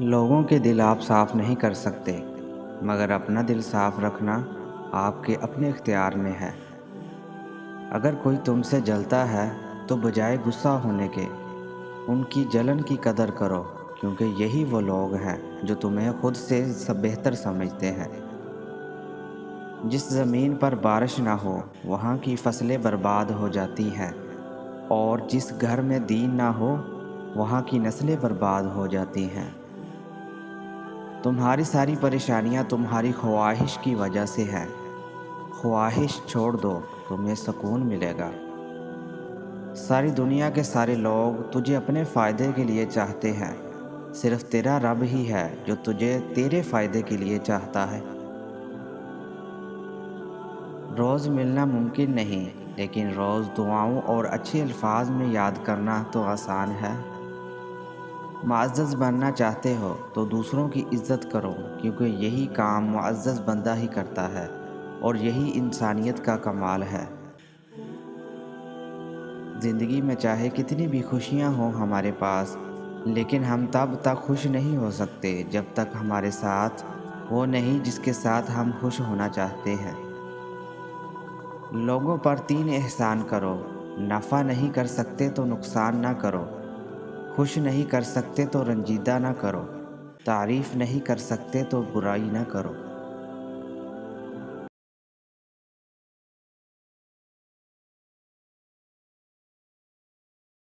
لوگوں کے دل آپ صاف نہیں کر سکتے، مگر اپنا دل صاف رکھنا آپ کے اپنے اختیار میں ہے۔ اگر کوئی تم سے جلتا ہے تو بجائے غصہ ہونے کے ان کی جلن کی قدر کرو، کیونکہ یہی وہ لوگ ہیں جو تمہیں خود سے بہتر سمجھتے ہیں۔ جس زمین پر بارش نہ ہو وہاں کی فصلیں برباد ہو جاتی ہیں، اور جس گھر میں دین نہ ہو وہاں کی نسلیں برباد ہو جاتی ہیں۔ تمہاری ساری پریشانیاں تمہاری خواہش کی وجہ سے ہیں۔ خواہش چھوڑ دو، تمہیں سکون ملے گا۔ ساری دنیا کے سارے لوگ تجھے اپنے فائدے کے لیے چاہتے ہیں، صرف تیرا رب ہی ہے جو تجھے تیرے فائدے کے لیے چاہتا ہے۔ روز ملنا ممکن نہیں، لیکن روز دعاؤں اور اچھے الفاظ میں یاد کرنا تو آسان ہے۔ معزز بننا چاہتے ہو تو دوسروں کی عزت کرو، کیونکہ یہی کام معزز بندہ ہی کرتا ہے، اور یہی انسانیت کا کمال ہے۔ زندگی میں چاہے کتنی بھی خوشیاں ہوں ہمارے پاس، لیکن ہم تب تک خوش نہیں ہو سکتے جب تک ہمارے ساتھ وہ نہیں جس کے ساتھ ہم خوش ہونا چاہتے ہیں۔ لوگوں پر 3 احسان کرو: نفع نہیں کر سکتے تو نقصان نہ کرو، خوش نہیں کر سکتے تو رنجیدہ نہ کرو، تعریف نہیں کر سکتے تو برائی نہ کرو۔